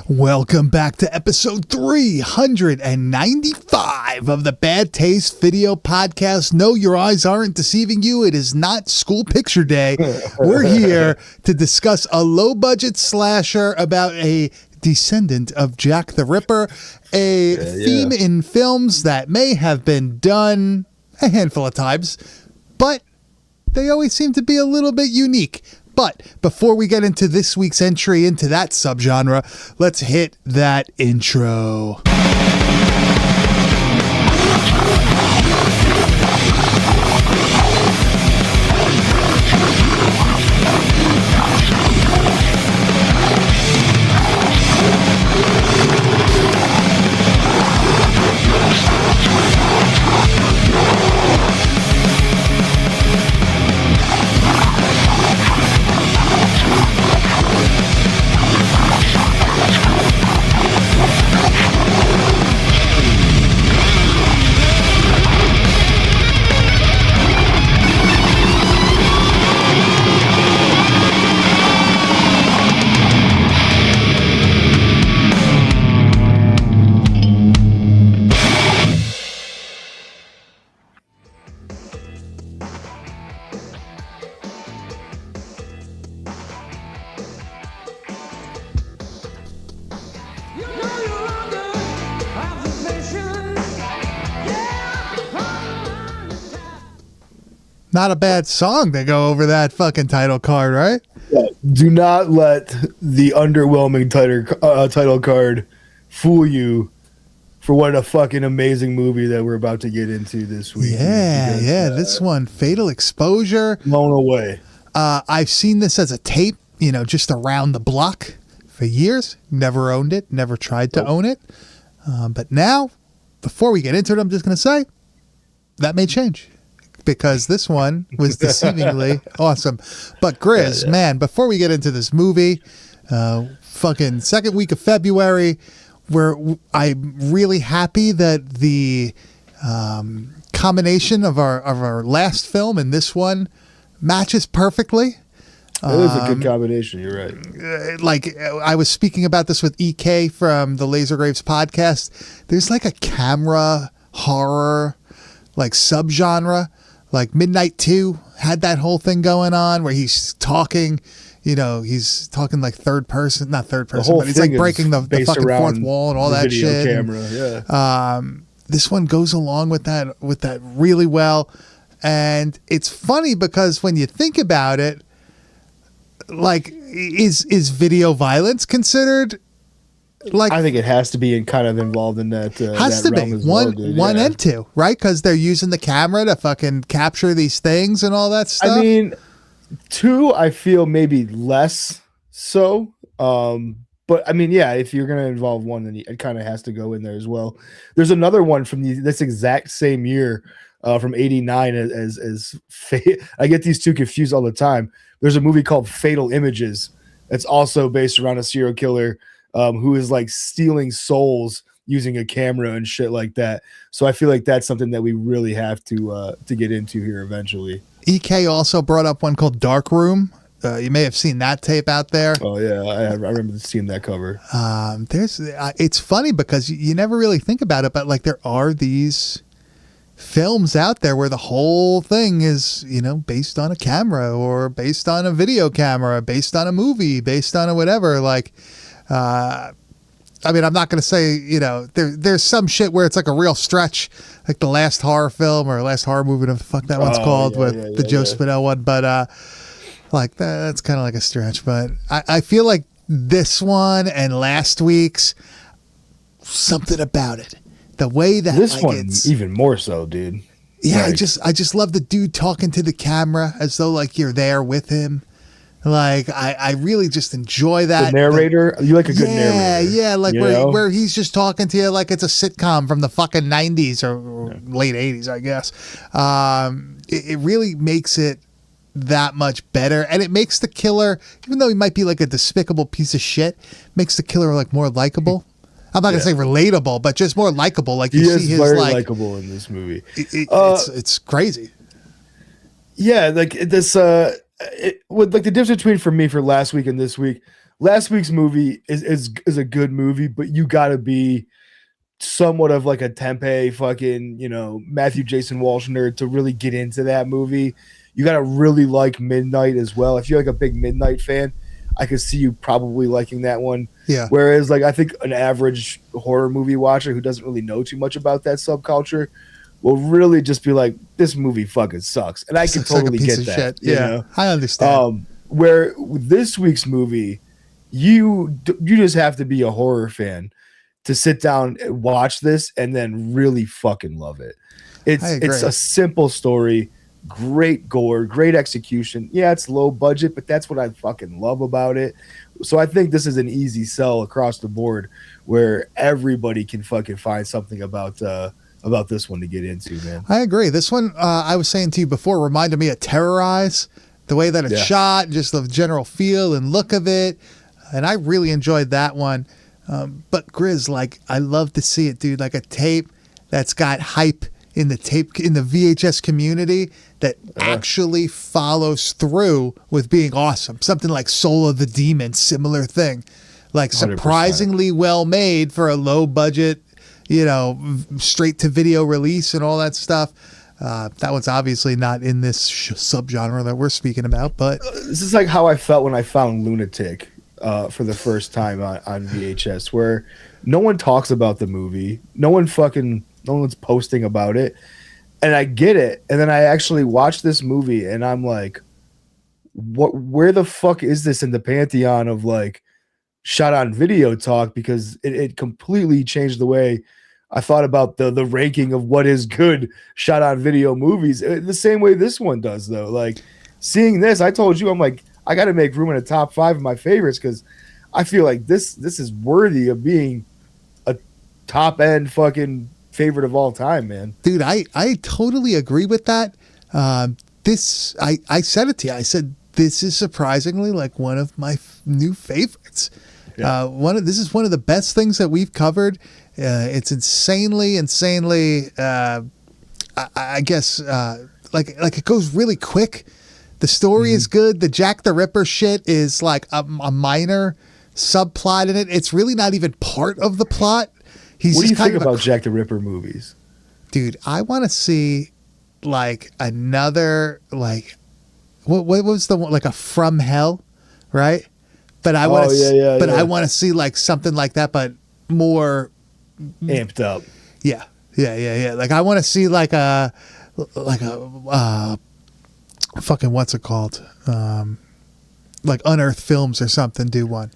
Welcome back to episode 395 of the Bad Taste Video Podcast. No, your eyes aren't deceiving you. It is not school picture day. We're here to discuss a low-budget slasher about a descendant of Jack the Ripper, a theme in films that may have been done a handful of times, but they always seem to be a little bit unique. But before we get into this week's entry into that subgenre, let's hit that intro. Not a bad song to go over that fucking title card, right? Yeah, do not let the underwhelming title card fool you for what a fucking amazing movie that we're about to get into this week. This one, Fatal Exposure. Blown away. I've seen this as a tape, just around the block for years. Never owned it, never tried to own it. But now, before we get into it, I'm just going to say that may change, because this one was deceivingly awesome. But Grizz, man, before we get into this movie, fucking second week of February, where I'm really happy that the combination of our last film and this one matches perfectly. It is a good combination. You're right. Like, I was speaking about this with EK from the Laser Graves podcast. There's like a camera horror, like subgenre. Like Midnight 2 had that whole thing going on where he's talking, he's talking like not third person, but he's like breaking the fucking fourth wall and all that shit. Camera, this one goes along with that really well. And it's funny because when you think about it, like, is video violence considered? Like, I think it has to be kind of involved in that. Has to be one and two, right? Because they're using the camera to fucking capture these things and all that stuff. I mean, 2, I feel maybe less so. But I mean, yeah, if you're gonna involve one, then it kind of has to go in there as well. There's another one from this exact same year, from '89. I get these two confused all the time. There's a movie called Fatal Images. It's also based around a serial killer. Who is like stealing souls using a camera and shit like that. So I feel like that's something that we really have to get into here eventually. EK also brought up one called Dark Room. You may have seen that tape out there. Oh yeah, I remember seeing that cover. It's funny because you never really think about it, but like there are these films out there where the whole thing is, based on a camera or based on a video camera, based on a movie, based on a whatever. Like, I mean, I'm not going to say, there's some shit where it's like a real stretch, like the last horror film or last horror movie, whatever the fuck that one's called, the Joe Spinell one. But like that's kind of like a stretch. But I feel like this one and last week's, something about it, the way that this one even more so, dude. Yeah, like, I just love the dude talking to the camera as though like you're there with him. Like, I really just enjoy that. The narrator? You like a good narrator. Yeah, like where he's just talking to you like it's a sitcom from the fucking 90s or late 80s, I guess. It really makes it that much better. And it makes the killer, even though he might be like a despicable piece of shit, makes the killer like more likable. I'm not going to say relatable, but just more likable. Like, you see his, very like, likable in this movie. It's crazy. Yeah, like this... with like the difference between for me for last week and this week, last week's movie is a good movie, but you got to be somewhat of like a Tempe fucking, Matthew Jason Walsh nerd to really get into that movie. You got to really like Midnight as well. If you're like a big Midnight fan, I could see you probably liking that one. Yeah. Whereas like I think an average horror movie watcher who doesn't really know too much about that subculture will really just be like, this movie fucking sucks. And I can totally like get that. Shit. Yeah. I understand. Where this week's movie, you just have to be a horror fan to sit down and watch this and then really fucking love it. It's a simple story, great gore, great execution. Yeah, it's low budget, but that's what I fucking love about it. So I think this is an easy sell across the board where everybody can fucking find something about this one to get into, man. I agree. This one, I was saying to you before, reminded me of Terrorize, the way that it's shot, just the general feel and look of it. And I really enjoyed that one. But Grizz, like, I love to see it, dude. Like a tape that's got hype in the VHS community that actually follows through with being awesome. Something like Soul of the Demon, similar thing. Like 100%. Surprisingly well made for a low budget, straight to video release and all that stuff. That one's obviously not in this subgenre that we're speaking about, but this is like how I felt when I found Lunatic. For the first time on VHS, where no one talks about the movie, no one's posting about it, and I get it. And then I actually watched this movie, and I'm like, where the fuck is this in the pantheon of like shot on video talk? Because it completely changed the way I thought about the ranking of what is good shot on video movies. The same way this one does, though. Like seeing this, I told you, I'm like, I got to make room in the top 5 of my favorites because I feel like this is worthy of being a top end fucking favorite of all time, man. Dude, I totally agree with that. I said it to you. I said this is surprisingly like one of my new favorites. Yeah. This is one of the best things that we've covered. It's insanely. I guess like it goes really quick. The story is good. The Jack the Ripper shit is like a minor subplot in it. It's really not even part of the plot. What do you think about Jack the Ripper movies? Dude, I want to see like another, like, what was the one, like a From Hell, right? But I want to, I want to see like something like that, but more amped up. Yeah. Like I want to see like a fucking what's it called? Like Unearthed Films or something. Do one.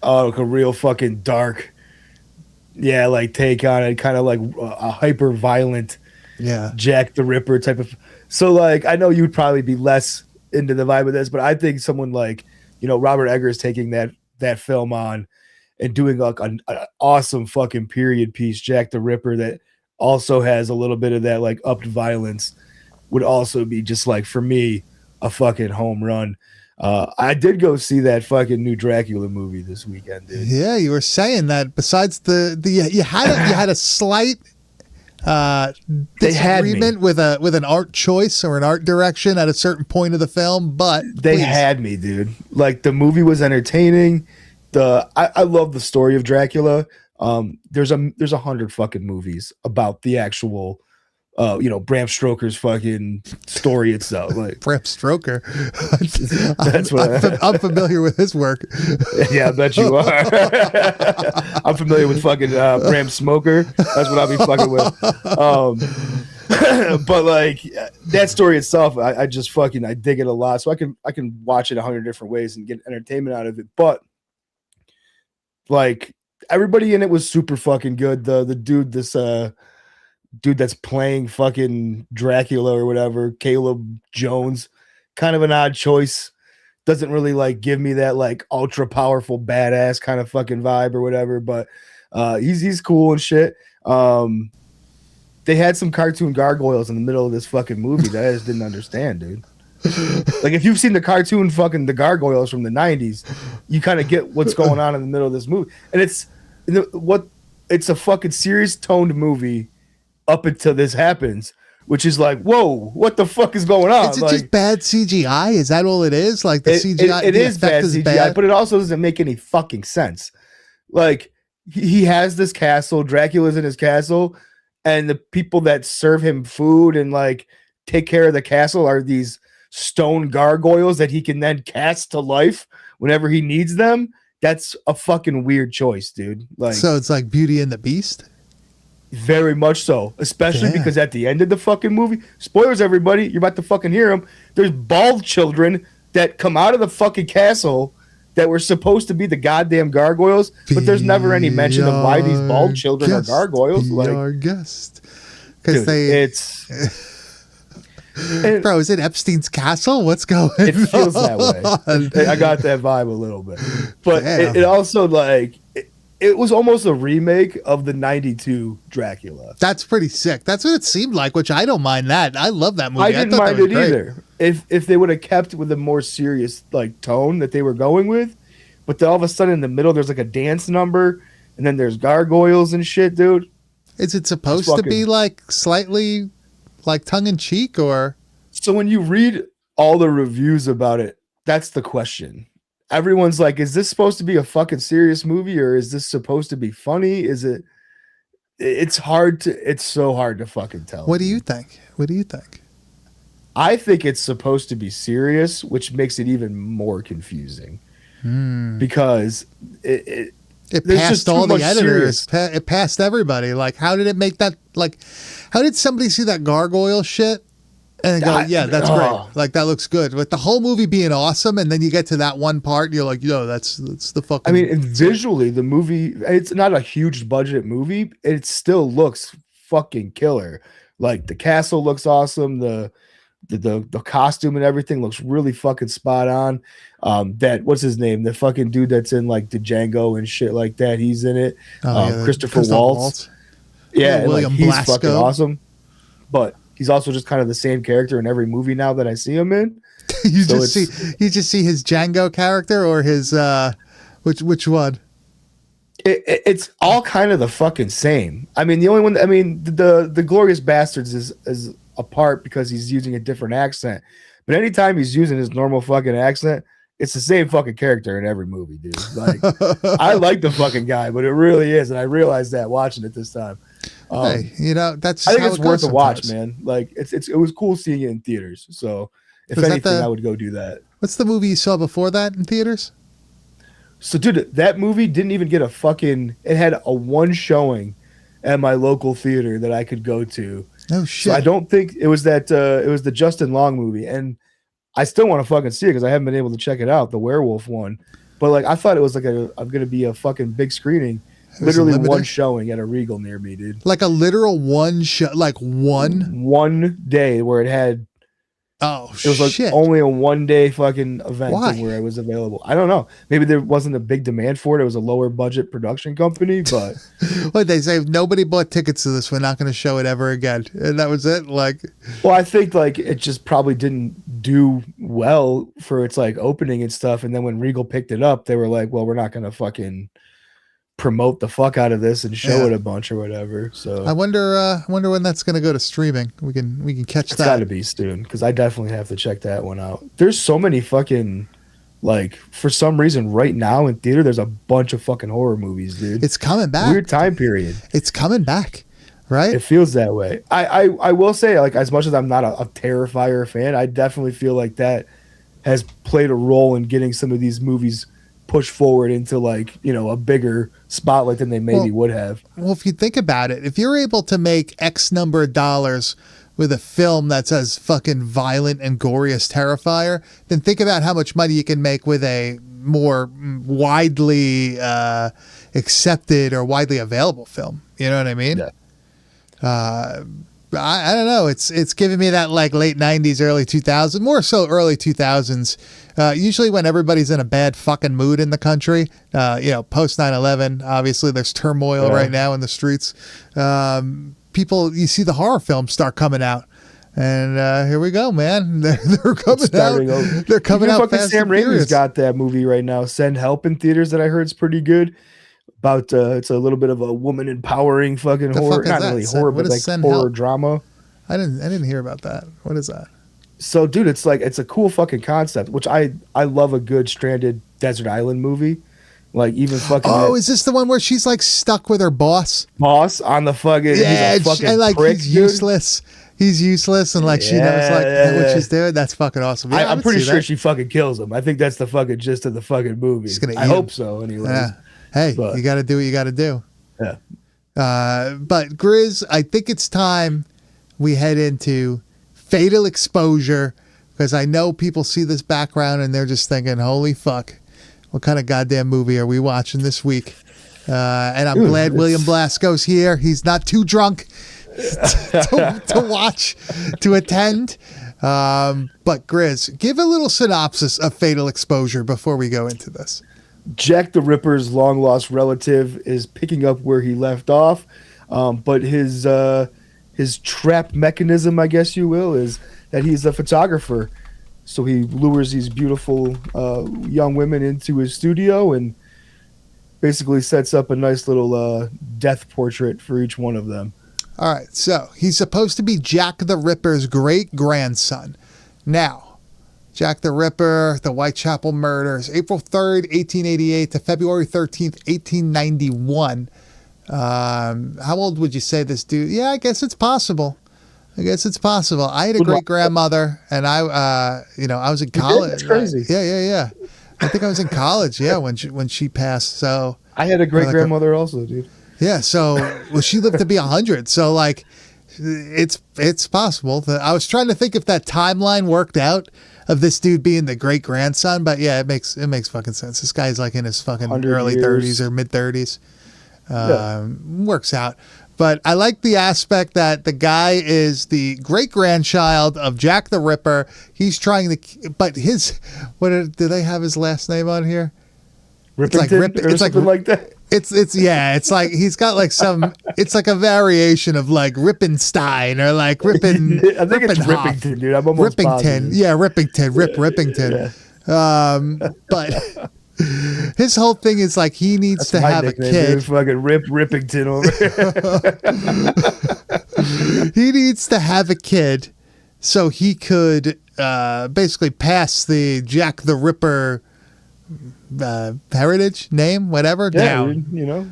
Oh, like a real fucking dark, like take on it, kind of like a hyper violent, Jack the Ripper type of. So like, I know you'd probably be less into the vibe of this, but I think someone like Robert Eggers taking that film on and doing like an awesome fucking period piece, Jack the Ripper, that also has a little bit of that like upped violence, would also be just like, for me, a fucking home run. I did go see that fucking new Dracula movie this weekend, dude. Yeah, you were saying that besides you had a slight disagreement with an art choice or an art direction at a certain point of the film, but they had me, dude. Like the movie was entertaining. I love the story of Dracula. There's 100 fucking movies about the actual Bram Stoker's fucking story itself. Like Bram Stoker. That's I'm familiar with his work. Yeah, I bet you are. I'm familiar with fucking Bram Smoker. That's what I'll be fucking with. But like that story itself, I just fucking dig it a lot. So I can watch it 100 different ways and get entertainment out of it. But like everybody in it was super fucking good. The dude, this dude that's playing fucking Dracula or whatever, Caleb Jones, kind of an odd choice. Doesn't really like give me that like ultra powerful badass kind of fucking vibe or whatever, but he's cool and shit. They had some cartoon gargoyles in the middle of this fucking movie that I just didn't understand, dude. Like if you've seen the cartoon fucking the gargoyles from the 90s, you kind of get what's going on in the middle of this movie. And it's a fucking serious toned movie up until this happens, which is like, whoa, what the fuck is going on? Is it Like, just bad CGI? Is that all it is? Like the CGI, it the is effect bad is CGI, bad. but it also doesn't make any fucking sense. Like, he has this castle, Dracula's in his castle, and the people that serve him food and like take care of the castle are these stone gargoyles that he can then cast to life whenever he needs them. That's a fucking weird choice, dude. Like, So it's like Beauty and the Beast. very much so, especially Damn. because at the end of the fucking movie, spoilers, everybody, you're about to fucking hear them. There's bald children that come out of the fucking castle that were supposed to be the goddamn gargoyles, but there's never any mention of why these bald children are gargoyles. Be Like, our guest. Because dude, they, it's and bro, is it Epstein's castle? What's going? it feels that on? way. I got that vibe a little bit, but Damn. it also like it was almost a remake of the '92 Dracula. That's pretty sick. That's what it seemed like, which I don't mind that. I love that movie. I didn't thought mind that was it great. either. If they would have kept with a more serious like tone that they were going with, but then all of a sudden in the middle there's like a dance number, and then there's gargoyles and shit, dude. Is it supposed to be like slightly like tongue in cheek or? So when you read all the reviews about it, that's the question. Everyone's like, is this supposed to be a fucking serious movie or is this supposed to be funny? Is it? It's so hard to fucking tell. What do you think? What do you think? I think it's supposed to be serious, which makes it even more confusing because It there's just passed too all the much editors. It passed everybody. Like, how did it make that? Like, how did somebody see that gargoyle shit and go, "Yeah, that's great. Like, that looks good." With the whole movie being awesome, and then you get to that one part, and you're like, "Yo, that's the fucking." I mean, and visually, the movie, it's not a huge budget movie. It still looks fucking killer. Like, the castle looks awesome. The costume and everything looks really fucking spot on. That, what's his name? The fucking dude that's in like the Django and shit like that. He's in it. Christopher Waltz. Yeah, and, William like, he's Blasco. fucking awesome. But he's also just kind of the same character in every movie now that I see him in. you just see his Django character or his which one? It's all kind of the fucking same. I mean, the only one. I mean, the Glorious Bastards is apart because he's using a different accent. But anytime he's using his normal fucking accent, it's the same fucking character in every movie, dude. Like, I like the fucking guy, but it really is, and I realized that watching it this time. Hey, that's. I think how it's it worth goes a watch, sometimes. man. Like, it was cool seeing it in theaters. So, if Was that anything, the- I would go do that. What's the movie you saw before that in theaters? So, dude, that movie didn't even get a fucking. It had a one showing at my local theater that I could go to. No shit. So I don't think it was that. It was the Justin Long movie, and I still want to fucking see it because I haven't been able to check it out, the werewolf one. But like, I thought it was like I'm gonna be a fucking big screening, was literally limited? one showing at a Regal near me, dude. Like a literal one shot, like one. One day where it had. Oh It was like shit! only a 1 day fucking event Why? thing where it was available. I don't know. Maybe there wasn't a big demand for it. It was a lower budget production company, but What they say? If nobody bought tickets to this, we're not going to show it ever again, and that was it. Like, well, I think like it just probably didn't do well for its like opening and stuff. And then when Regal picked it up, they were like, "Well, we're not going to fucking promote the fuck out of this and show it a bunch or whatever." So I wonder when that's going to go to streaming. We can catch it's that. got to be soon because I definitely have to check that one out. There's so many fucking like for some reason right now in theater, there's a bunch of fucking horror movies, dude. It's coming back. Weird time period. It's coming back, right? It feels that way. I will say, like, as much as I'm not a Terrifier fan, I definitely feel like that has played a role in getting some of these movies pushed forward into like, a bigger spotlight than they maybe would have. Well, if you think about it, if you're able to make X number of dollars with a film that's as fucking violent and gory as Terrifier, then think about how much money you can make with a more widely accepted or widely available film. You know what I mean? Yeah. I don't know. It's giving me that like late 90s, early 2000s, more so early 2000s. Usually when everybody's in a bad fucking mood in the country, post 9/11, obviously there's turmoil right now in the streets. You see the horror films start coming out. And here we go, man. They're coming out. They're coming out fast. Sam Raimi's got that movie right now, Send Help, in theaters that I heard is pretty good. About it's a little bit of a woman empowering fucking horror, not really horror, but like horror drama. I didn't hear about that. What is that? So, dude, it's like it's a cool fucking concept. Which I love a good stranded desert island movie. Like even fucking Oh, that is this the one where she's like stuck with her boss? boss on the fucking Yeah, he's a fucking and like prick, he's dude. useless. He's useless, and like she knows like what she's doing. That's fucking awesome. Yeah, I'm would pretty see sure that. she fucking kills him. I think that's the fucking gist of the fucking movie. She's gonna eat I hope him. so. Anyways, Yeah. Hey, But- you got to do what you got to do. yeah. But Grizz, I think it's time we head into Fatal Exposure, because I know people see this background and they're just thinking, "Holy fuck, what kind of goddamn movie are we watching this week?" And I'm glad William Blasco's here. He's not too drunk to watch, to attend. But Grizz, give a little synopsis of Fatal Exposure before we go into this. Jack the Ripper's long lost relative is picking up where he left off, but his trap mechanism, I guess you will, is that he's a photographer. So he lures these beautiful young women into his studio and basically sets up a nice little death portrait for each one of them. All right, so he's supposed to be Jack the Ripper's great-grandson. Now, Jack the Ripper, the Whitechapel murders, April 3rd, 1888 to February 13th, 1891. How old would you say this dude? Yeah, I guess it's possible. I had a great-grandmother, and I was in college. That's crazy. Yeah. I think I was in college, when she passed, so... I had a great-grandmother also, dude. Yeah, so she lived to be 100. So like, it's possible. I was trying to think if that timeline worked out of this dude being the great grandson, but yeah, it makes fucking sense. This guy's like in his fucking early 30s or mid 30s. Works out. But I like the aspect that the guy is the great grandchild of Jack the Ripper. He's trying to, but do they have his last name on here? Rippington or something like that. It's like he's got like it's like a variation of like Rippenstein or like Rippin. I think it's Rippington, dude. I'm almost Rippington. positive. Yeah, Rippington. Yeah. But his whole thing is like he needs That's to my have nickname, a kid. dude. Fucking Rippington over here. He needs to have a kid so he could basically pass the Jack the Ripper heritage name, whatever, down. Dude, you know,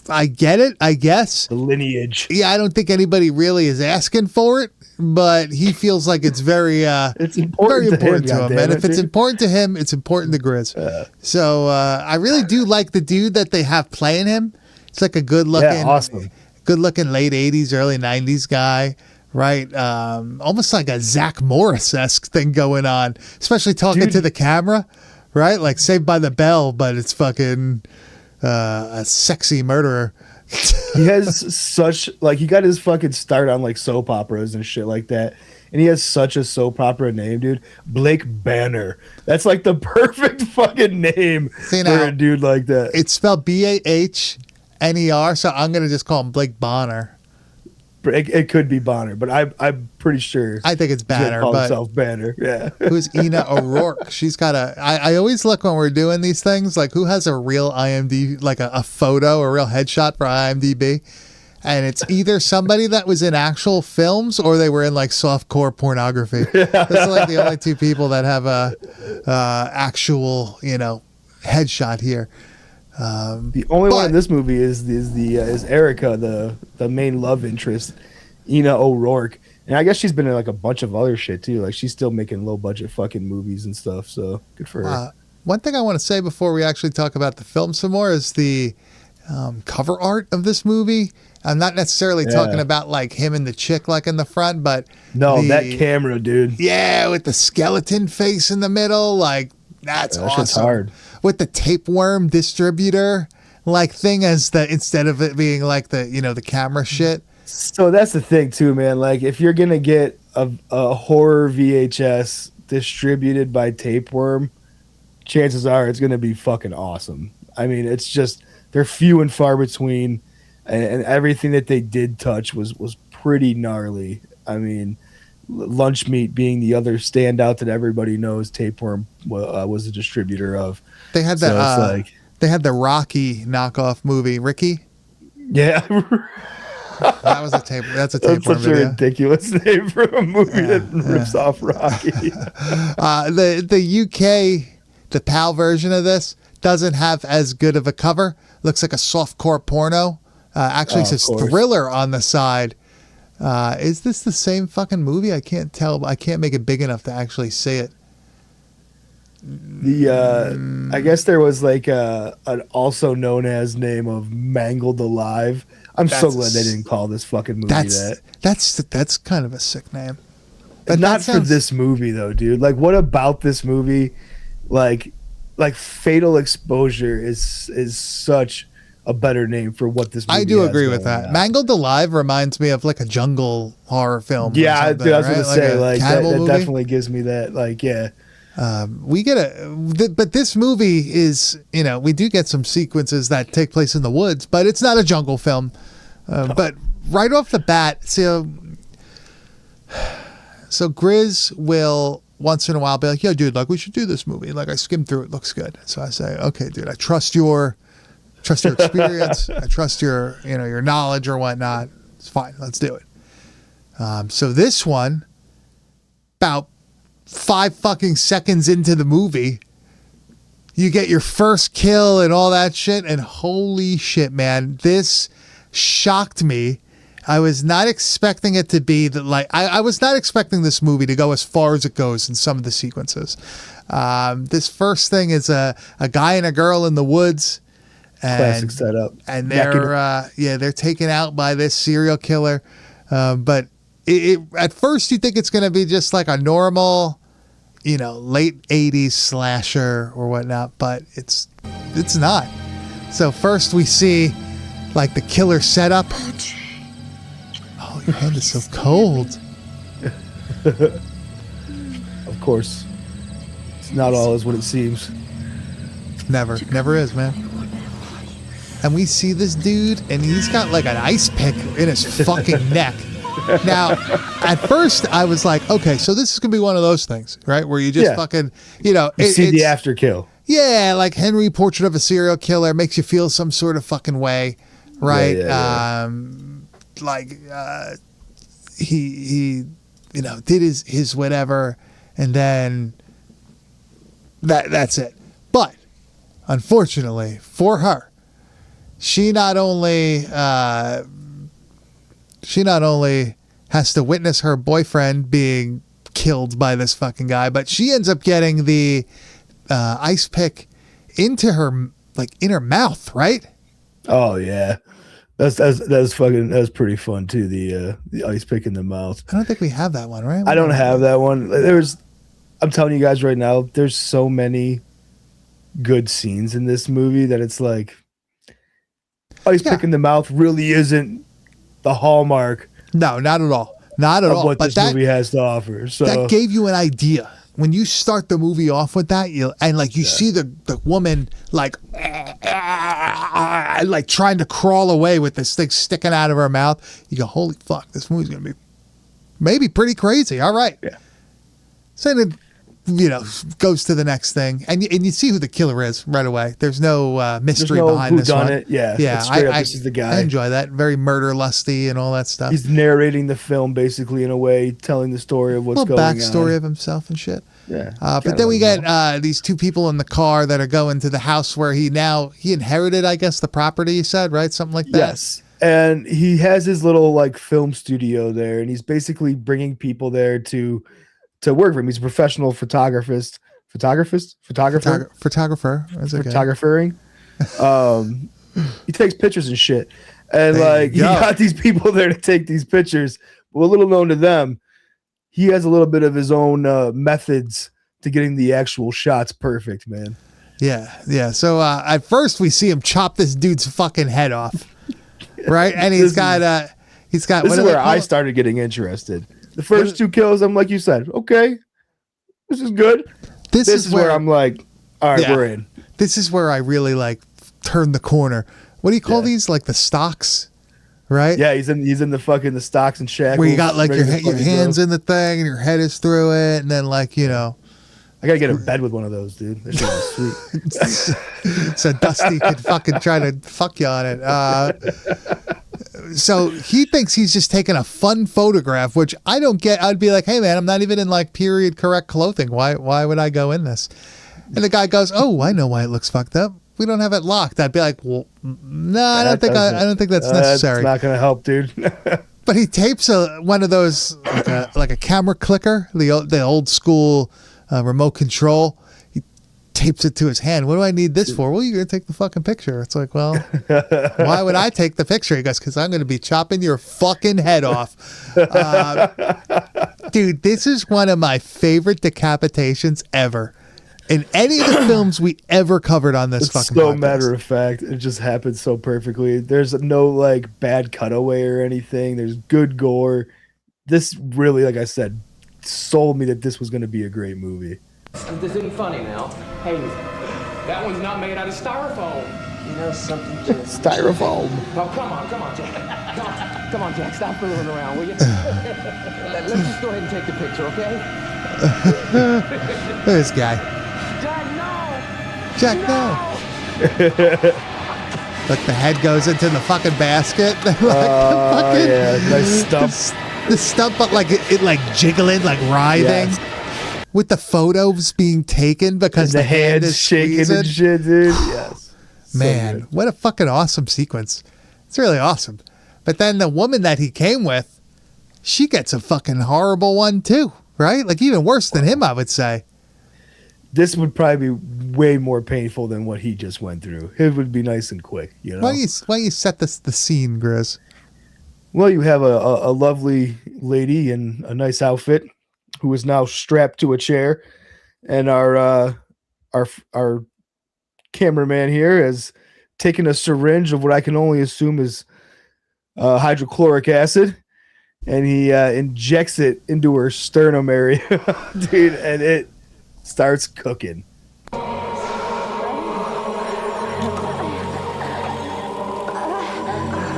I get it, I guess. the lineage. Yeah, I don't think anybody really is asking for it, but he feels like it's very It's important, very important to him. And if it's important to him, it's important to Grizz. So I really do like the dude that they have playing him. It's like a good looking, awesome. good looking late 80s, early 90s guy. Right, almost like a Zach Morris-esque thing going on, especially talking to the camera. Right, like Saved by the Bell, but it's fucking a sexy murderer. He has such he got his fucking start on like soap operas and shit like that, and he has such a soap opera name, dude. Blake Banner. That's like the perfect fucking name for a dude like that. It's spelled Bahner, so I'm gonna just call him Blake Bonner. It could be Bonner, but I'm pretty sure. I think it's Banner, call but himself Banner. Yeah. Who's Ina O'Rourke? She's got I always look when we're doing these things, like who has a real IMDb, like a photo, a real headshot for IMDb, and it's either somebody that was in actual films or they were in like softcore pornography. Those are like the only two people that have a actual headshot here. The only one in this movie is Erica, the main love interest, Ina O'Rourke, and I guess she's been in like a bunch of other shit too. Like she's still making low budget fucking movies and stuff. So good for her. One thing I want to say before we actually talk about the film some more is the cover art of this movie. I'm not necessarily talking about like him and the chick like in the front, but that camera, dude. Yeah, with the skeleton face in the middle, like that's awesome. Shit's hard. With the tapeworm distributor like thing instead of it being like the camera shit. So that's the thing too, man. Like if you're gonna get a horror VHS distributed by Tapeworm, chances are it's gonna be fucking awesome. I mean, it's just they're few and far between, and everything that they did touch was pretty gnarly. I mean, Lunch Meat being the other standout that everybody knows Tapeworm was a distributor of. They had that. They had the Rocky knockoff movie, Ricky. Yeah. That was a tape. That's a That's tapeworm such a video. ridiculous name for a movie that rips off Rocky. The UK, the PAL version of this doesn't have as good of a cover. Looks like a softcore porno. Actually says thriller on the side. Is this the same fucking movie? I can't tell. I can't make it big enough to actually see it. I guess there was like an also known as name of Mangled Alive. I'm so glad they didn't call this fucking movie that. That's kind of a sick name. But not for this movie though, dude. Like, what about this movie? Like Fatal Exposure is such a better name for what this movie I do agree with that. on. Mangled Alive reminds me of like a jungle horror film. Yeah, dude, I was gonna say like that movie. definitely gives me that. Like, yeah. We get but this movie is, we do get some sequences that take place in the woods, but it's not a jungle film. But right off the bat, so Grizz will once in a while be like, "Yo, dude, like we should do this movie." Like I skimmed through it, looks good. So I say, "Okay, dude, I trust your experience. I trust your knowledge or whatnot. It's fine. Let's do it." So this one, about 5 fucking seconds into the movie, you get your first kill and all that shit, and holy shit, man, this shocked me. I was not expecting it to be that, like, I was not expecting this movie to go as far as it goes in some of the sequences. This first thing is a guy and a girl in the woods, and classic setup, and they're taken out by this serial killer, but it at first you think it's going to be just like a normal, late 80s slasher or whatnot, but it's not. So first we see like the killer setup. Oh, your hand is so cold. Of course, it's not all is what it seems. Never is, man. And we see this dude, and he's got like an ice pick in his fucking neck. Now, at first, I was like, okay, so this is going to be one of those things, right? Where you just fucking, you see the after kill. Yeah, like Henry Portrait of a Serial Killer makes you feel some sort of fucking way, right? Yeah. He did his whatever, and then that's it. But, unfortunately, for her, she not only has to witness her boyfriend being killed by this fucking guy, but she ends up getting the ice pick into her mouth, right? Oh yeah, that's pretty fun too. The ice pick in the mouth. I don't think we have that one, right? I don't have that one. I'm telling you guys right now, there's so many good scenes in this movie that it's like ice pick in the mouth really isn't the hallmark. No, not at all. Not at all. What this movie has to offer. So that gave you an idea. When you start the movie off with that, you see the woman like trying to crawl away with this thing sticking out of her mouth. You go, holy fuck, this movie's gonna be maybe pretty crazy. All right. Yeah. So then, goes to the next thing, and you see who the killer is right away. There's no mystery behind this one. It. Yeah. This is the guy. I enjoy that. Very murder lusty and all that stuff. He's narrating the film basically in a way, telling the story of what's going on. Backstory of himself and shit. Yeah. But then we get these two people in the car that are going to the house where he inherited, I guess, the property, you said, right? Something like that. Yes. And he has his little like film studio there, and he's basically bringing people there to work for him. He's a professional photographer. Photographering. He takes pictures and shit. And he got these people there to take these pictures. Well, little known to them, he has a little bit of his own methods to getting the actual shots perfect, man. Yeah. So at first we see him chop this dude's fucking head off, right? And he's got. This is where I started getting interested. The first two kills, I'm like you said, okay, this is good. This is where I'm like, all right, we're in. This is where I really turned the corner. What do you call these? Like the stocks, right? Yeah, he's in the fucking the stocks and shackles. Where you got your hands in the thing and your head is through it, and then I gotta get in bed with one of those, dude. That shit is sweet. So Dusty could fucking try to fuck you on it. So he thinks he's just taking a fun photograph, which I don't get. I'd be like, hey man, I'm not even in like period correct clothing. Why would I go in this? And the guy goes, oh, I know why it looks fucked up. We don't have it locked. I'd be like, well, no, I don't think that's necessary. That's not gonna help, dude. But he tapes one of those like a camera clicker, the old school remote control. He tapes it to his hand. What do I need this for? Well, you're gonna take the fucking picture. It's like, well, why would I take the picture? He goes, because I'm gonna be chopping your fucking head off. Dude, this is one of my favorite decapitations ever. In any of the films we ever covered on this fucking podcast. Matter of fact, it just happened so perfectly. There's no like bad cutaway or anything. There's good gore. This really, like I said, sold me that this was going to be a great movie. This isn't funny now. Hey, that one's not made out of styrofoam. You know something, Jack? Styrofoam. Oh, come on, Jack. Come on, Jack. Stop fooling around, will you? Let's just go ahead and take the picture, okay? Look at this guy. Jack, no. Look, the head goes into the fucking basket. Nice stump. The stump, but like it like jiggling, like writhing. Yes. With the photos being taken because the hand is shaking and shit, dude. Yes. Man, so what a fucking awesome sequence. It's really awesome. But then the woman that he came with, she gets a fucking horrible one too, right? Like even worse than him, I would say. This would probably be way more painful than what he just went through. It would be nice and quick, you know. Why don't you set the scene, Grizz? Well, you have a lovely lady in a nice outfit who is now strapped to a chair, and our cameraman here has taken a syringe of what I can only assume is hydrochloric acid, and he injects it into her sternum area, dude, and it starts cooking.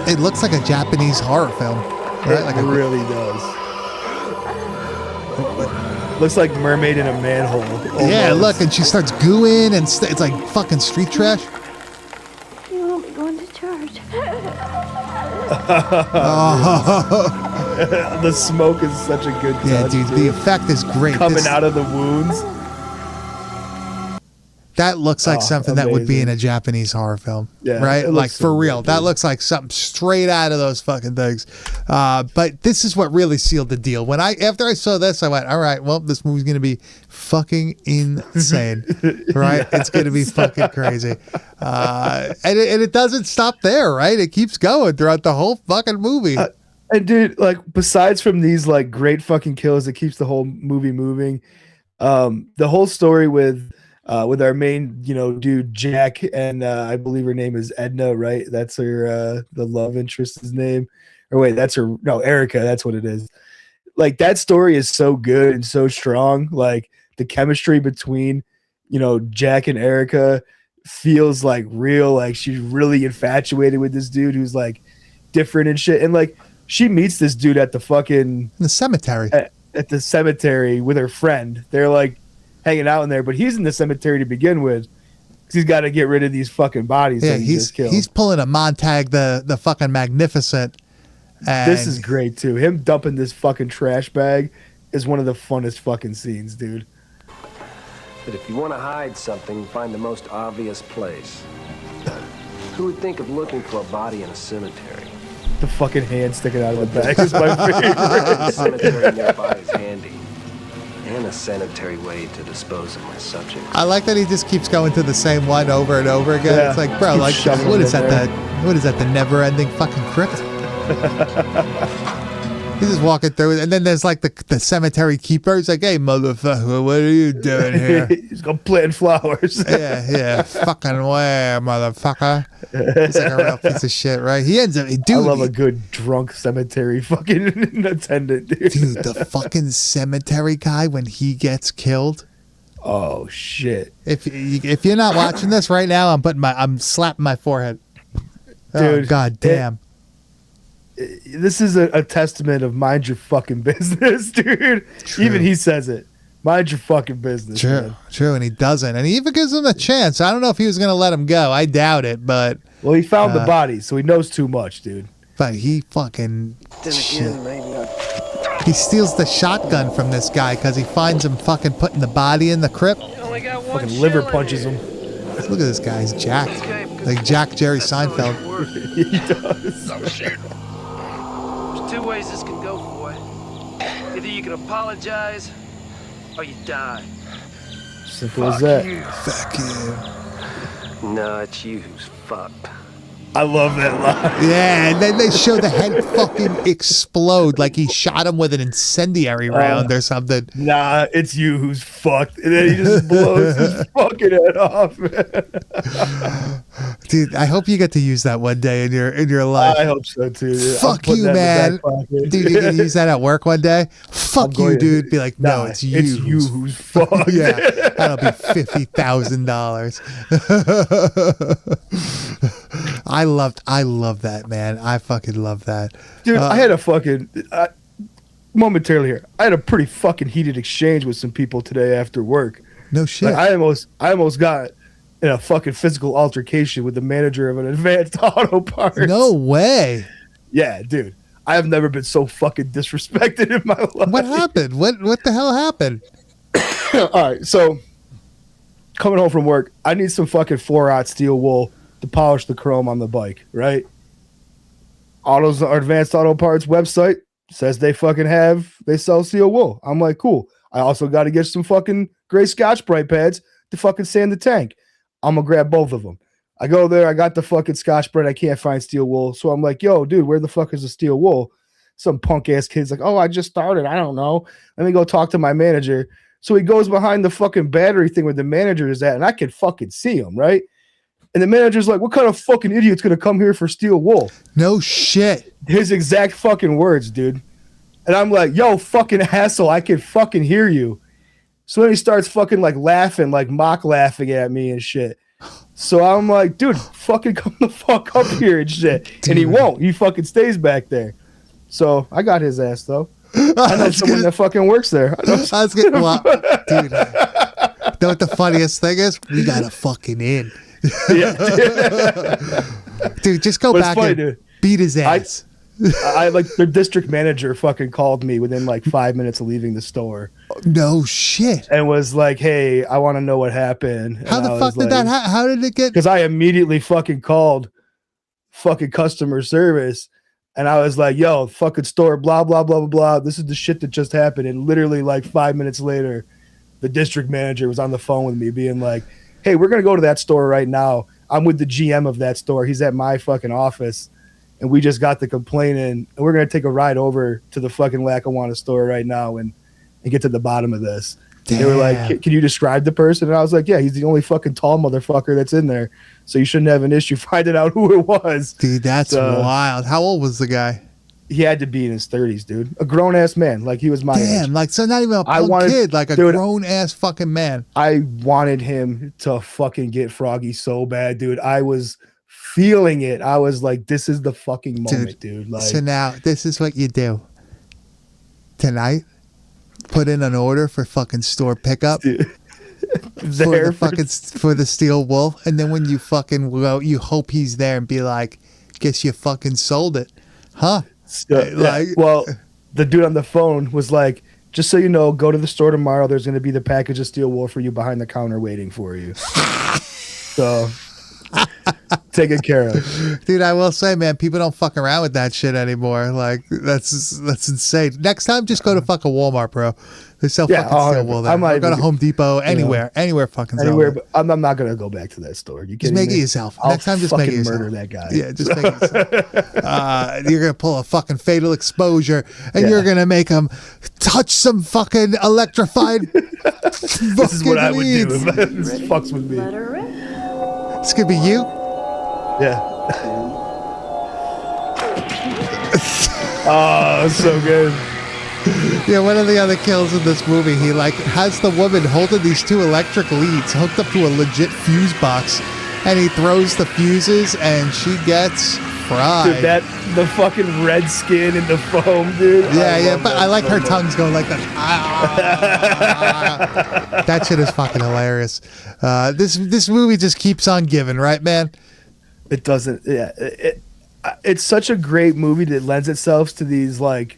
It looks like a Japanese horror film. Right? It really does. Looks like Mermaid in a Manhole. Almost. Yeah, look, and she starts gooing, and it's like fucking street trash. You won't be going to church. The smoke is such a good touch. Yeah, dude, the effect is great. Coming out of the wounds. That looks like something that would be in a Japanese horror film, right? Like for real. That looks like something straight out of those fucking things. But this is what really sealed the deal. After I saw this, I went, all right, well, this movie's going to be fucking insane, right? It's going to be fucking crazy. And it doesn't stop there, right? It keeps going throughout the whole fucking movie. And dude, like besides from these like great fucking kills that keeps the whole movie moving, the whole story with our main, dude, Jack, and I believe her name is Edna, right? That's her, the love interest's name. Or wait, that's her, no, Erica, that's what it is. Like, that story is so good and so strong. Like, the chemistry between, Jack and Erica feels like real. Like, she's really infatuated with this dude who's like different and shit. And like, she meets this dude at the cemetery. At the cemetery with her friend. They're like, hanging out in there, but he's in the cemetery to begin with. He's got to get rid of these fucking bodies. Yeah, that he just killed. He's pulling a Montag the fucking Magnificent. And this is great too. Him dumping this fucking trash bag is one of the funnest fucking scenes, dude. But if you want to hide something, find the most obvious place. Who would think of looking for a body in a cemetery? The fucking hand sticking out of the bag is my favorite. A cemetery nearby is handy. And a sanitary way to dispose of my subjects. I like that he just keeps going to the same one over and over again. Yeah. It's like, bro, like what is that? The never-ending fucking crypt? He's just walking through it, and then there's like the cemetery keeper. He's like, "Hey, motherfucker, what are you doing here?" He's going planting flowers. yeah, fucking where, motherfucker? He's like a real piece of shit, right? He ends up, dude. I love a good drunk cemetery fucking attendant, dude. Dude, the fucking cemetery guy when he gets killed. Oh shit! If you're not watching this right now, I'm slapping my forehead. Dude, oh, god damn. This is a testament of mind your fucking business, dude. True. Even he says it. Mind your fucking business. True, and he doesn't. And he even gives him a chance. I don't know if he was going to let him go. I doubt it, but... Well, he found the body, so he knows too much, dude. But he fucking Then shit. again, maybe I... He steals the shotgun from this guy because he finds him fucking putting the body in the crypt. only got one Fucking liver shell in punches here. him. Look at this guy. He's jacked. Like Jack Jerry Seinfeld. He does. Oh, shit. There's two ways this can go, boy. Either you can apologize, or you die. Simple as that. Fuck you. No, it's you who's fucked. I love that line. Yeah, and then they show the head fucking explode like he shot him with an incendiary round or something. Nah, it's you who's fucked. And then he just blows his fucking head off, man. Dude, I hope you get to use that one day in your life. I hope so too. Dude. I'm Fuck putting you, that in man. the back pocket. Dude, you're gonna use that at work one day? Fuck you, going to. dude. Be like, no, Nah, it's you. It's you who's fucked. Yeah, that'll be $50,000. I love that, man. I fucking love that. Dude, I had a fucking momentarily here. I had a pretty fucking heated exchange with some people today after work. No shit. Like, I almost got in a fucking physical altercation with the manager of an advanced auto parts. No way. Yeah, dude. I have never been so fucking disrespected in my life. What happened? What the hell happened? All right, so coming home from work, I need some fucking 4-aught steel wool to polish the chrome on the bike, right? Advanced Auto Parts website says they sell steel wool. I'm like, cool. I also got to get some fucking gray Scotch Brite pads to fucking sand the tank. I'm gonna grab both of them. I go there, I got the fucking Scotch Brite. I can't find steel wool. So I'm like, yo, dude, where the fuck is the steel wool? Some punk ass kid's like, oh, I just started. I don't know. Let me go talk to my manager. So he goes behind the fucking battery thing where the manager is at, and I can fucking see him, right? And the manager's like, what kind of fucking idiot's gonna come here for steel wool? No shit. His exact fucking words, dude. And I'm like, yo, fucking asshole, I can fucking hear you. So then he starts fucking like laughing, like mock laughing at me and shit. So I'm like, dude, fucking come the fuck up here and shit. And he won't. He fucking stays back there. So I got his ass though. I know someone that fucking works there. I was getting dude. Know what the funniest thing is? We got a fucking in. Yeah, dude, just go but it's back funny, and dude. beat his ass. I like the district manager fucking called me within like 5 minutes of leaving the store No shit. and was like, hey, I want to know what happened. And How the I fuck was did that like, how did it get? because I immediately fucking called fucking customer service and I was like, yo, fucking store, blah, blah, blah, blah, blah. This is the shit that just happened. And literally like 5 minutes later, the district manager was on the phone with me being like, hey, we're going to go to that store right now. I'm with the GM of that store. He's at my fucking office. And we just got the complaint in. And we're going to take a ride over to the fucking Lackawanna store right now and get to the bottom of this. Damn. They were like, can you describe the person? And I was like, yeah, he's the only fucking tall motherfucker that's in there. So you shouldn't have an issue finding out who it was. Dude, that's wild. How old was the guy? He had to be in his 30s, dude. A grown-ass man. Like, he was my Damn, age. like so not even a punk kid, like a grown ass fucking man. I wanted him to fucking get Froggy so bad, dude. I was feeling it. I was like, this is the fucking moment, dude. Like, so now this is what you do. Tonight, put in an order for fucking store pickup. For the steel wool, and then when you fucking go, you hope he's there and be like, guess you fucking sold it, huh? Well, the dude on the phone was like, just so you know, go to the store tomorrow. There's going to be the package of steel wool for you behind the counter waiting for you. So taken care of. Dude, I will say, man, people don't fuck around with that shit anymore. Like, that's insane. Next time, just go to fucking Walmart, bro. They sell fucking steel wool there. Or go to Home Depot, anywhere fucking anywhere. But I'm not going to go back to that store. You just make it yourself. Next time, just make it yourself. Murder that guy. Yeah, just make it yourself. You're going to pull a fucking fatal exposure, and you're going to make him touch some fucking electrified This is what I would do if this fucks with me. It's going to be you? Yeah. Oh, so good. Yeah, one of the other kills in this movie, he like has the woman holding these two electric leads hooked up to a legit fuse box, and he throws the fuses, and she gets fried. Dude, the fucking red skin and the foam, dude. Yeah, but I like her tongues going like that. That shit is fucking hilarious. This movie just keeps on giving, right, man? It doesn't. Yeah. it's such a great movie that lends itself to these like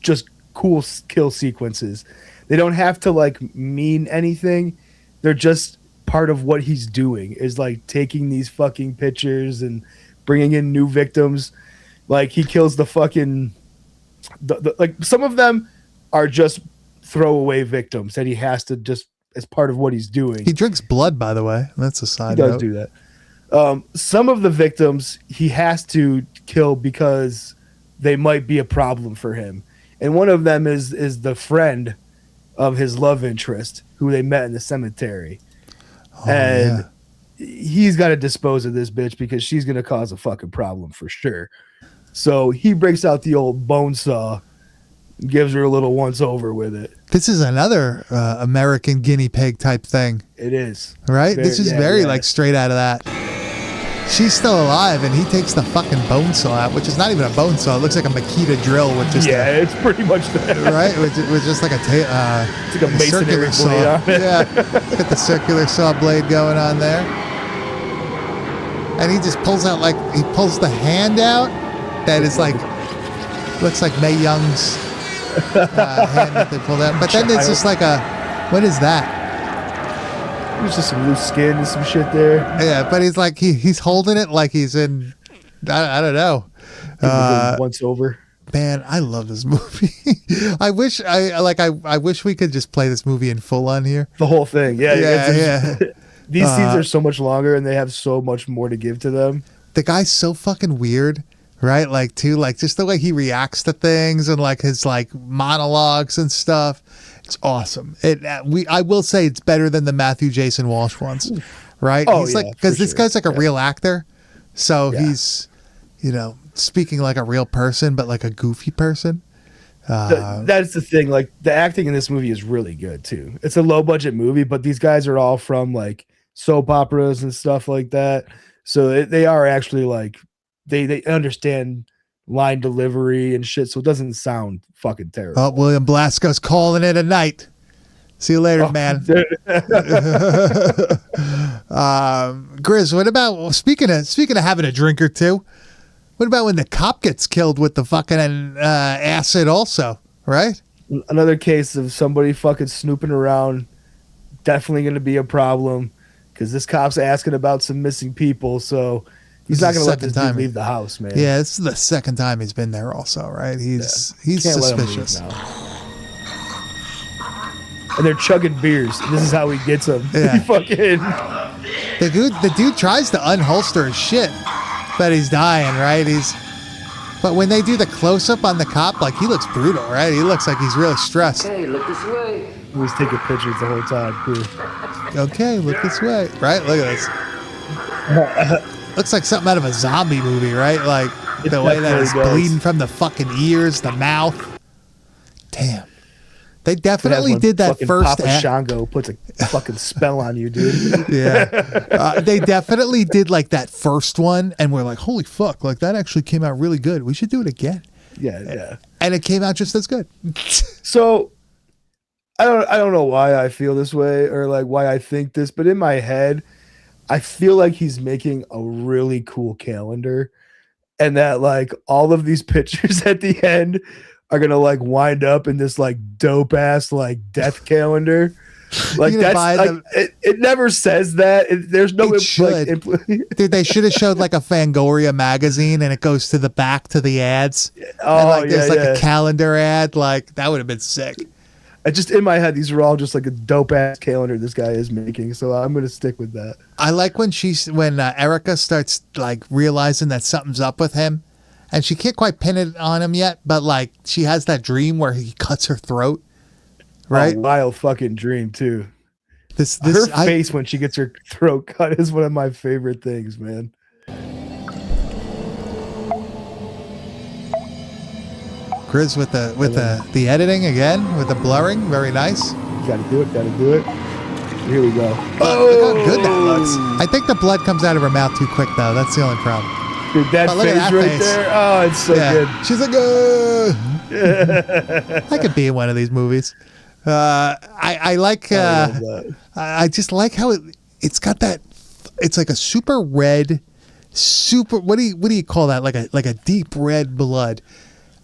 just cool kill sequences. They don't have to like mean anything. They're just part of what he's doing, is like taking these fucking pictures and bringing in new victims. Like he kills the fucking like some of them are just throwaway victims that he has to just as part of what he's doing. He drinks blood, by the way. That's a side He does note. do that. Some of the victims he has to kill because they might be a problem for him. And one of them is the friend of his love interest who they met in the cemetery. Oh, And yeah. he's got to dispose of this bitch because she's going to cause a fucking problem for sure. So he breaks out the old bone saw, gives her a little once over with it. This is another American guinea pig type thing, It is. right? This is very like straight out of that. She's still alive, and he takes the fucking bone saw out, which is not even a bone saw. It looks like a Makita drill with just it's pretty much that. right, with just like a It's like a masonry circular blade saw. on it. Yeah, got the circular saw blade going on there, and he just pulls out he pulls the hand out that is like looks like Mae Young's hand that they pulled out, but then it's just like what is that? There's just some loose skin and some shit there. Yeah, but he's like he's holding it like he's in I don't know. Once over. Man, I love this movie. I wish I wish we could just play this movie in full on here. The whole thing. Yeah. These scenes are so much longer and they have so much more to give to them. The guy's so fucking weird, right? Like too, like just the way he reacts to things and like his like monologues and stuff. It's awesome. I will say it's better than the Matthew Jason Walsh ones, right? Oh, he's yeah, like because for this sure. guy's like a real actor, so Yeah. he's speaking like a real person, but like a goofy person. That's the thing. Like the acting in this movie is really good too. It's a low budget movie, but these guys are all from like soap operas and stuff like that. So they are actually like they understand line delivery and shit. So it doesn't sound fucking terrible. Oh, William Blasco's calling it a night. See you later, man. Grizz, what about speaking of having a drink or two? What about when the cop gets killed with the fucking acid? Also, right? Another case of somebody fucking snooping around. Definitely going to be a problem because this cop's asking about some missing people. So he's not going to let this dude leave the house, man. Yeah, this is the second time he's been there. Also, right? He's Can't let him leave suspicious. now. And they're chugging beers. This is how he gets them. Yeah. He fucking. The dude tries to unholster his shit, but he's dying, right? But when they do the close up on the cop, like he looks brutal, right? He looks like he's really stressed. Hey, look this way. He was taking pictures the whole time, too. Okay, look this way, right? Look at this. Looks like something out of a zombie movie, right? Like the way that definitely it's does. bleeding from the fucking ears, the mouth. Damn. They definitely When did that fucking first Papa Shango puts a fucking spell on you, dude. Yeah. They definitely did like that first one, and we're like, holy fuck, like that actually came out really good. We should do it again. Yeah. And it came out just as good. So I don't know why I feel this way or like why I think this, but in my head, I feel like he's making a really cool calendar, and that like all of these pictures at the end are gonna like wind up in this like dope ass like death calendar. Like You're gonna that's buy like them- it never says that. There's no It should. Dude, they should have showed like a Fangoria magazine, and it goes to the back to the ads. Oh, And like there's yeah, like yeah. a calendar ad. Like that would have been sick. I just in my head, these are all just like a dope ass calendar this guy is making. So I'm gonna stick with that. I like when Erica starts like realizing that something's up with him, and she can't quite pin it on him yet, but like she has that dream where he cuts her throat. Right? A wild fucking dream too. Her Face when she gets her throat cut is one of my favorite things, man. Grizz with the editing again, with the blurring, very nice. Gotta do it. Here we go. Look how good that looks. I think the blood comes out of her mouth too quick though. That's the only problem. Dude, that Oh, look at face that right face. there. Oh, it's so good. She's like, I could be in one of these movies. I like. I love that. I just like how it's got that. It's like a super red super. What do you call that? Like a deep red blood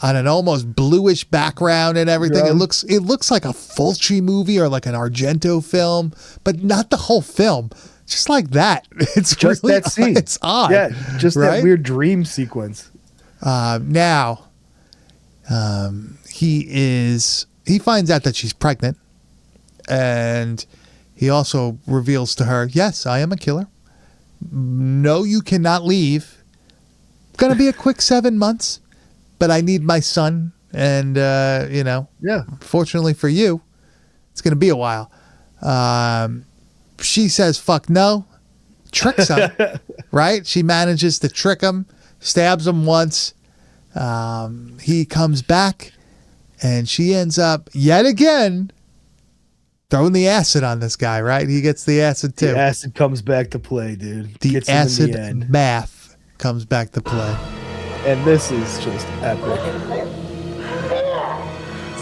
on an almost bluish background and everything. Yeah. It looks like a Fulci movie or like an Argento film, but not the whole film. Just like that. It's Just really, that scene. It's odd. Yeah, just right? that weird dream sequence. Now, he finds out that she's pregnant, and he also reveals to her, yes, I am a killer. No, you cannot leave. Gonna be a quick 7 months, but I need my son. And, Yeah. fortunately for you, it's gonna be a while. She says, fuck no, tricks him, right? She manages to trick him, stabs him once. He comes back, and she ends up yet again throwing the acid on this guy, right? He gets the acid too. The acid comes back to play, dude. The Gets him in acid the end. bath comes back to play. And this is just epic.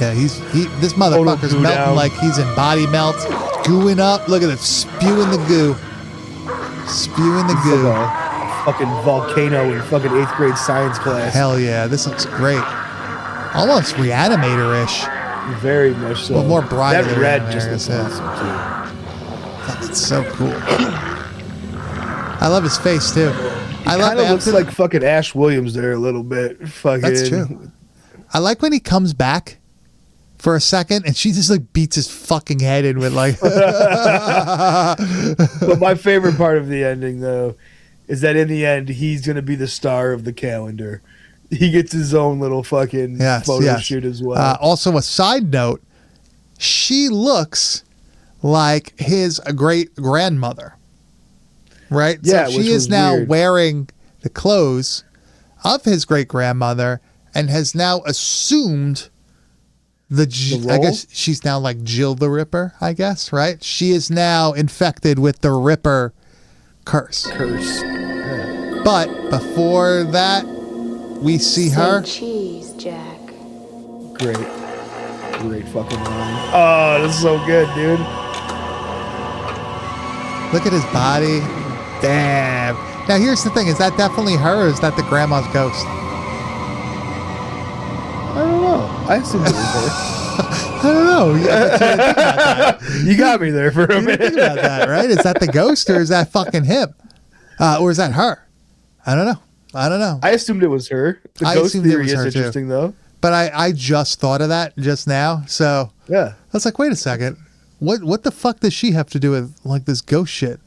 Yeah, this motherfucker's goo melting down. like he's in body melt, gooing up. Look at it, spewing the goo. Spewing the It's goo. like a fucking volcano in fucking 8th grade science class. Hell yeah, this looks great. Almost Reanimator-ish. Very much so. Well, more brighter That than red Reanimator just is, looks yeah. awesome too. It's so cool. I love his face too. I love Kind of looks after- like fucking Ash Williams there a little bit. Fucking. That's true. I like when he comes back for a second and she just like beats his fucking head in with like. But my favorite part of the ending though is that in the end he's gonna be the star of the calendar. He gets his own little fucking photo shoot as well. Also, a side note: she looks like his great grandmother, right? Yeah, so she which is was now weird. wearing the clothes of his great grandmother and has now assumed the I role? guess she's now like Jill the Ripper. I guess right. She is now infected with the Ripper curse. Curse. But before that, we see her. Cheese, Jack. Great fucking line. Oh, this is so good, dude. Look at his body. Damn. Now here's the thing: is that definitely her, or is that the grandma's ghost? I don't know. I assumed it was I don't know. Yeah, but you didn't think about that. her. You got me there for a You didn't think minute. about that, right? Is that the ghost, or is that fucking him, or is that her? I don't know. I assumed it was her. The I ghost assumed it theory was is her, too. interesting though. But I just thought of that just now, so Yeah. I was like, wait a second, what the fuck does she have to do with like this ghost shit?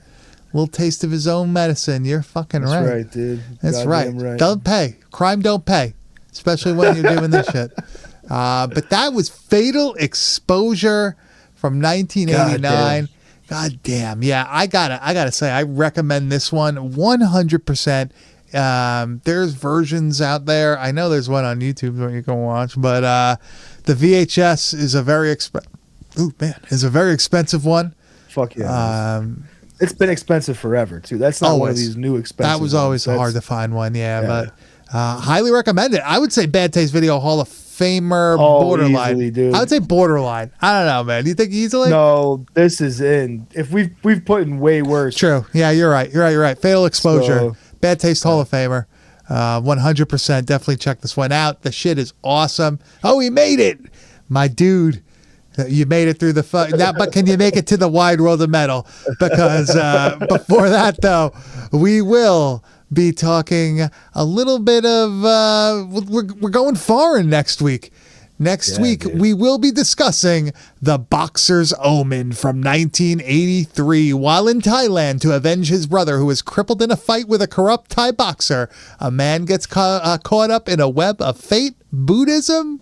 A little taste of his own medicine. You're fucking That's right. right, dude. That's Goddamn right. right. Don't pay. Crime don't pay, especially when you're doing this shit. But that was Fatal Exposure from 1989. God damn. Yeah, I gotta say, I recommend this one 100%. There's versions out there. I know there's one on YouTube that you can watch, but the VHS is a very expensive one. Fuck yeah. It's been expensive forever too. That's not one of Always. these new expensive. That was always ones. hard to find one, Yeah. but highly recommend it. I would say Bad Taste Video Hall of Famer, Oh, borderline. easily, dude. I would say borderline. I don't know, man. Do you think easily? No, this is in. If we've put in way worse. True. Yeah, you're right. You're right. Fatal Exposure. So- Bad Taste Hall of Famer. 100%. Definitely check this one out. The shit is awesome. Oh, he made it. My dude. You made it through the now, but can you make it to the wide world of metal? Because before that, though, we will be talking a little bit of we're going foreign next week. Next week, dude. we will be discussing The Boxer's Omen from 1983. While in Thailand to avenge his brother who was crippled in a fight with a corrupt Thai boxer, a man gets caught up in a web of fate, Buddhism,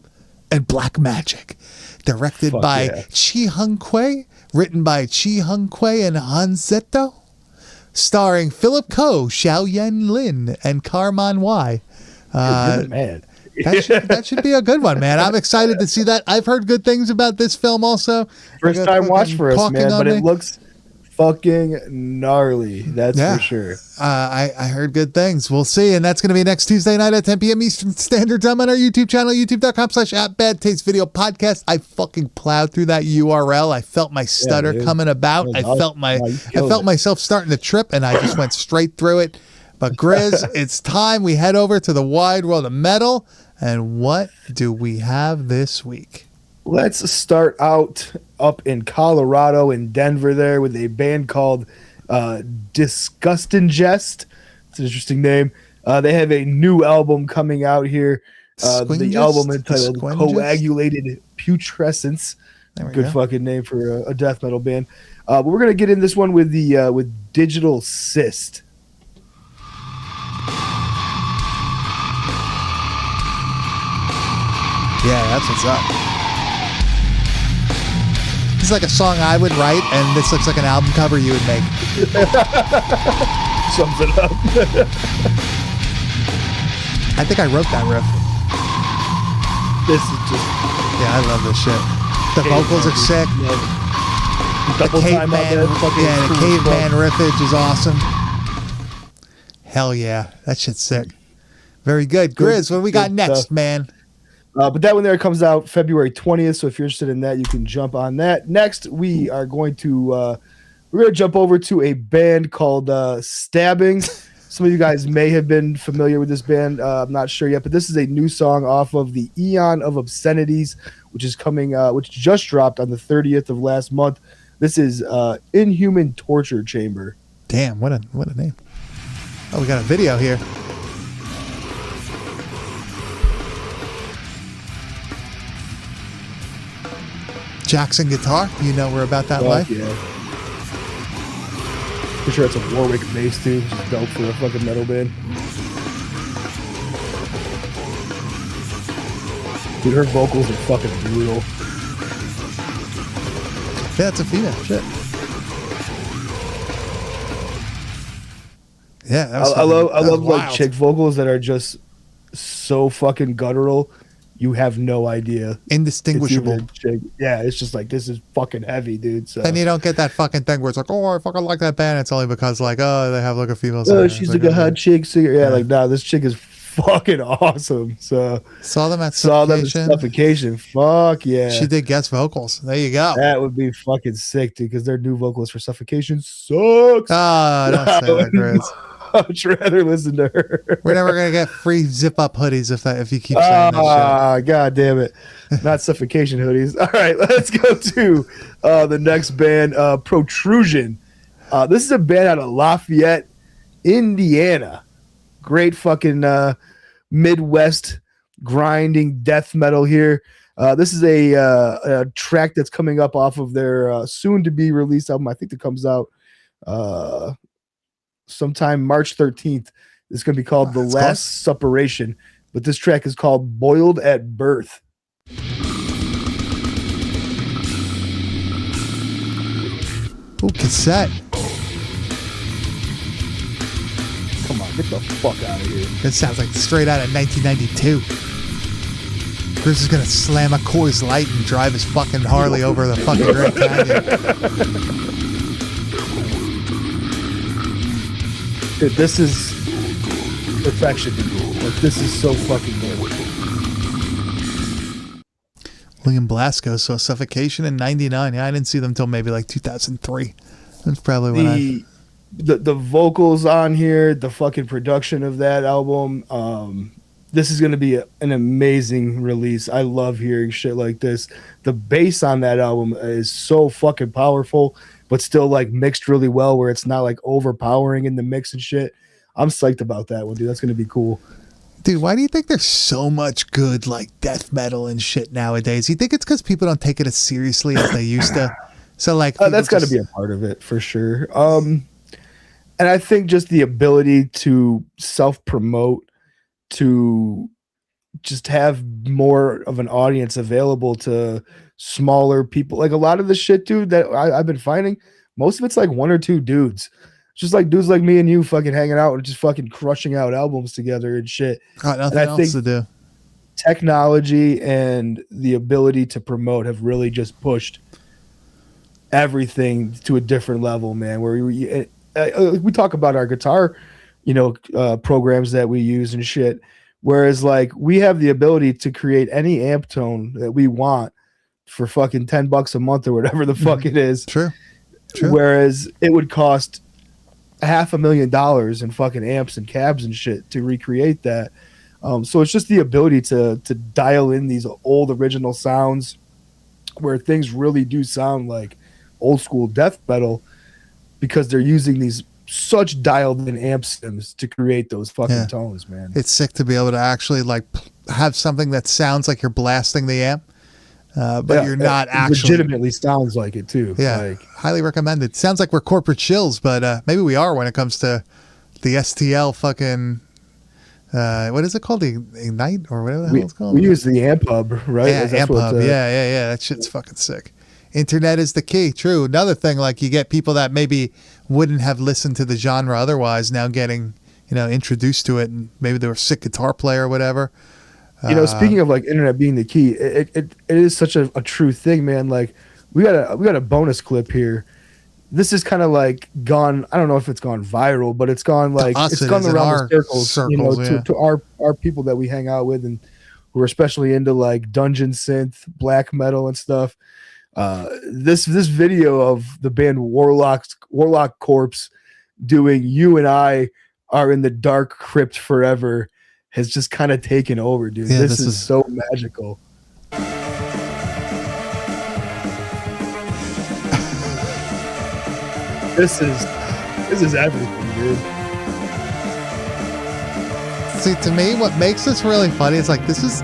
and black magic. Directed Fuck by yeah. Chi Hung Kwei, written by Chi Hung Kwei and Han Zeto, starring Philip Ko, Xiao Yen Lin, and Karman Wai. You're the man. That should be a good one, man. I'm excited to see that. I've heard good things about this film also. First I got time watch fucking for us, caulking man. on But me. it looks fucking gnarly. That's Yeah. for sure. I heard good things. We'll see. And that's going to be next Tuesday night at 10 p.m. Eastern Standard Time on our YouTube channel, youtube.com/@badtastevideopodcast. I fucking plowed through that URL. I felt my stutter dude. coming about. No, I no, felt no, you killed it. myself starting to trip, and I just went straight through it. But Grizz, it's time we head over to the wide world of metal. And what do we have this week? Let's start out up in Colorado, in Denver, there with a band called Disgust and Jest. It's an interesting name. They have a new album coming out here. The album entitled Coagulated Putrescence. Good fucking name for a death metal band. But we're gonna get in this one with the with Digital Cyst. Yeah, that's what's up. It's like a song I would write, and this looks like an album cover you would make. Sums it up. I think I wrote that riff. This is just... Yeah, I love this shit. The vocals are sick. Double time on that. The caveman riffage is awesome. Hell yeah. That shit's sick. Very good. Grizz, what do we got next, man? But that one there comes out February 20th. So if you're interested in that, you can jump on that. Next, we are going to jump over to a band called Stabbing. Some of you guys may have been familiar with this band. I'm not sure yet, but this is a new song off of the Eon of Obscenities, which is coming, which just dropped on the 30th of last month. This is Inhuman Torture Chamber. Damn, what a name. Oh, we got a video here. Jackson guitar, you know we're about that life. Yeah. For sure it's a Warwick bass too, which is dope for a fucking metal band. Dude, her vocals are fucking brutal. Yeah, it's a female. Shit. Yeah, that was I love wild. like chick vocals that are just so fucking guttural. You have no idea. Indistinguishable. Yeah, it's just like, this is fucking heavy, dude. So. And you don't get that fucking thing where it's like, oh, I fucking like that band. It's only because like, oh, they have like a female singer. Oh, she's like a hot chick singer. Yeah, like, nah, this chick is fucking awesome. So saw them at Suffocation. Fuck yeah. She did guest vocals. There you go. That would be fucking sick, dude, because their new vocalist for Suffocation sucks. Oh, don't say that, Grizz. I'd rather listen to her. We're never gonna get free zip up hoodies if you keep saying that shit. God damn it. Not Suffocation hoodies. All right, let's go to the next band, Protrusion. This is a band out of Lafayette, Indiana. Great fucking Midwest grinding death metal here. This is a track that's coming up off of their soon to be released album. I think it comes out sometime March 13th. It's going to be called The Last Suppuration, but this track is called Boiled at Birth. Ooh, cassette. Come on, get the fuck out of here. This sounds like straight out of 1992. Chris is going to slam a Coors Light and drive his fucking Harley over the fucking Grand Canyon. Dude, this is perfection. Like, this is so fucking good. William Blasco saw Suffocation in 99. Yeah, I didn't see them until maybe like 2003. That's probably when the vocals on here, the fucking production of that album. This is going to be an amazing release. I love hearing shit like this. The bass on that album is so fucking powerful, but still like mixed really well, where it's not like overpowering in the mix and shit. I'm psyched about that one, dude. That's going to be cool. Dude, why do you think there's so much good like death metal and shit nowadays? You think it's because people don't take it as seriously as they used to? So like that's got to be a part of it for sure. And I think just the ability to self-promote, to just have more of an audience available to smaller people. Like a lot of the shit, dude, that I've been finding, most of it's like one or two dudes. Just like dudes like me and you fucking hanging out and just fucking crushing out albums together and shit. Got nothing else to do. Technology and the ability to promote have really just pushed everything to a different level, man. Where we talk about our guitar, programs that we use and shit. Whereas like we have the ability to create any amp tone that we want for fucking $10 a month or whatever the fuck it is. True. Whereas it would cost $500,000 in fucking amps and cabs and shit to recreate that. So it's just the ability to dial in these old original sounds where things really do sound like old school death metal because they're using these such dialed in amp sims to create those fucking tones, man. It's sick to be able to actually like have something that sounds like you're blasting the amp, but you're not actually legitimately sounds like it too. Yeah, like, highly recommended. Sounds like we're corporate chills, but maybe we are when it comes to the STL fucking. What is it called? The Ignite or whatever the hell it's called? We use the amp hub, right? Yeah, amp hub. Yeah. That shit's fucking sick. Internet is the key. True. Another thing, like you get people that maybe wouldn't have listened to the genre otherwise now getting, introduced to it, and maybe they were a sick guitar player or whatever. Speaking of like internet being the key, it is such a true thing, man. Like we got a bonus clip here. This is kind of like gone. I don't know if it's gone viral, but it's gone like it's gone around the circles, to our people that we hang out with and who are especially into like dungeon synth, black metal and stuff. This video of the band Warlock Corpse doing "You and I Are in the Dark Crypt Forever" has just kind of taken over, dude. Yeah, this is so magical. This is everything, dude. See, to me, what makes this really funny is like this is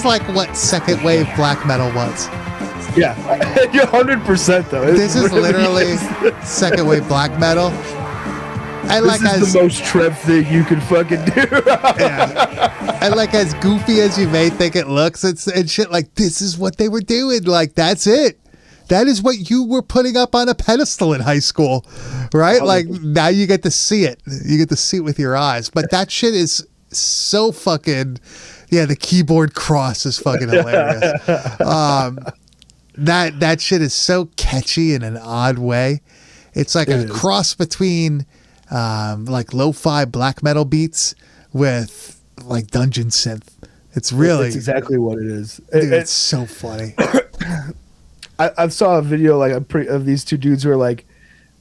like what second wave black metal was. Yeah, 100% though. This is literally second wave black metal. And this is the most Trev thing you can fucking do. Yeah. And like as goofy as you may think it looks, and shit, like this is what they were doing. Like that's it. That is what you were putting up on a pedestal in high school, right? Like now you get to see it. You get to see it with your eyes. But that shit is so fucking, the keyboard cross is fucking hilarious. That shit is so catchy in an odd way. It's like a cross between like lo-fi black metal beats with like dungeon synth. It's it's exactly what it is. Dude, it's so funny. I saw a video like of these two dudes who are like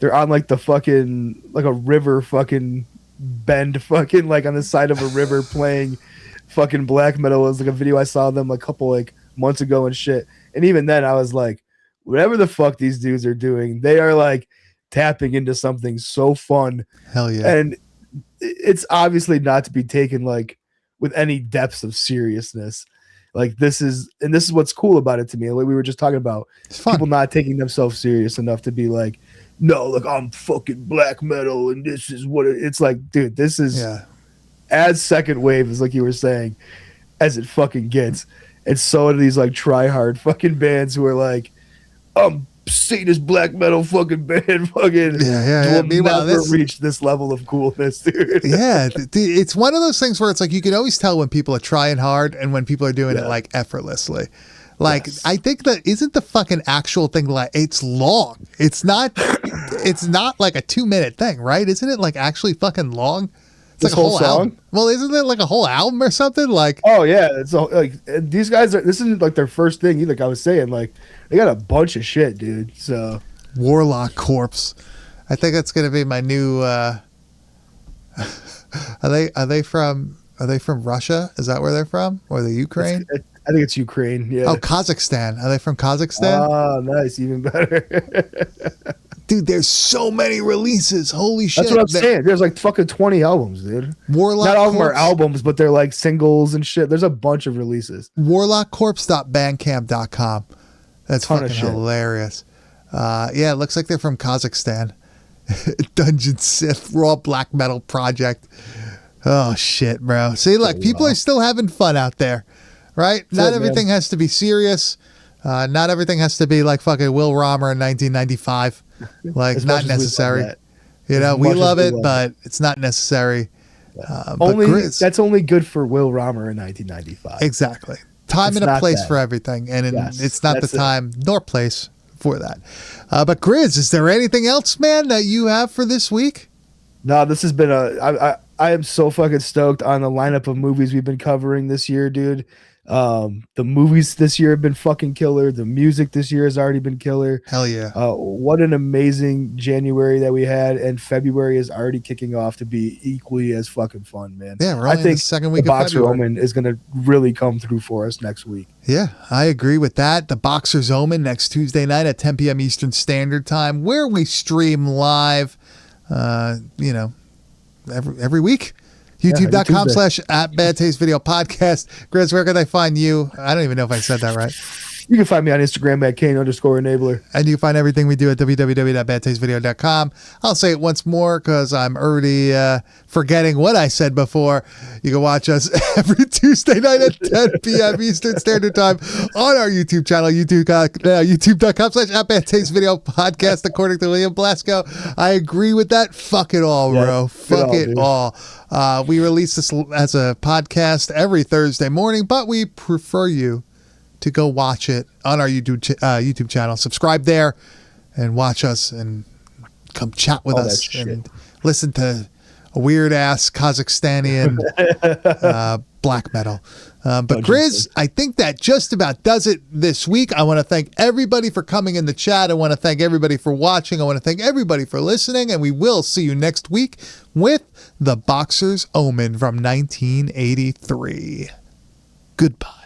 they're on like the fucking like a river fucking bend fucking like on the side of a river playing fucking black metal. It was like a video I saw them a couple like months ago and shit. And even then I was like, whatever the fuck these dudes are doing, they are like tapping into something so fun. Hell yeah. And it's obviously not to be taken like with any depths of seriousness. Like this is what's cool about it to me. Like we were just talking about people not taking themselves serious enough to be like, no, look, I'm fucking black metal and this is what it's like, dude, this is as second wave as like you were saying, as it fucking gets. And so are these like try hard fucking bands who are like, Satanist black metal fucking band fucking will never reach this level of coolness, dude. Yeah, it's one of those things where it's like you can always tell when people are trying hard and when people are doing it like effortlessly. Like I think that isn't the fucking actual thing, like it's long. It's not like a 2-minute thing, right? Isn't it like actually fucking long? It's this like a whole song? album. Well, isn't it like a whole album or something? Like, oh yeah, it's like these guys are. This isn't like their first thing either. Like I was saying, like they got a bunch of shit, dude. So Warlock Corpse, I think that's gonna be my new. Are they from Russia? Is that where they're from, or the Ukraine? I think it's Ukraine. Yeah. Oh, Kazakhstan. Are they from Kazakhstan? Oh, nice, even better. Dude, there's so many releases. Holy shit. That's what I'm saying. There's like fucking 20 albums, dude. Warlock Not all of them Corpse. are albums, but they're like singles and shit. There's a bunch of releases. Warlockcorpse.bandcamp.com. That's fucking hilarious. Yeah, it looks like they're from Kazakhstan. Dungeon Sith, raw black metal project. Oh, shit, bro. See, look, people are still having fun out there, right? Not everything has to be serious. Not everything has to be like fucking Will Romer in 1995. Like, not necessary. You know, we love it, but it's not necessary. That's only good for Will Romer in 1995. Exactly. Time and a place for everything. And it's not the time nor place for that. But Grizz, is there anything else, man, that you have for this week? No, this has been I am so fucking stoked on the lineup of movies we've been covering this year, dude. The movies this year have been fucking killer. The music this year has already been killer. Hell yeah. What an amazing January that we had, and February is already kicking off to be equally as fucking fun, man. Yeah, we're I only in think the second the week of Boxer February. Omen is going to really come through for us next week. Yeah, I agree with that. The Boxer's Omen next Tuesday night at 10 p.m. Eastern Standard Time, where we stream live, every week. YouTube.com/@Bad Taste Video Podcast. Grizz, where can I find you? I don't even know if I said that right. You can find me on Instagram at Kane_enabler. And you can find everything we do at www.badtastevideo.com. I'll say it once more because I'm already forgetting what I said before. You can watch us every Tuesday night at 10 p.m. Eastern Standard Time on our YouTube channel, youtube.com/@badtastevideo podcast, according to Liam Blasco. I agree with that. Fuck it all, bro. Fuck it all. We release this as a podcast every Thursday morning, but we prefer you to go watch it on our YouTube channel. Subscribe there and watch us and come chat with us and listen to a weird ass Kazakhstani black metal. But Grizz, I think that just about does it this week. I want to thank everybody for coming in the chat. I want to thank everybody for watching. I want to thank everybody for listening. And we will see you next week with The Boxer's Omen from 1983. Goodbye.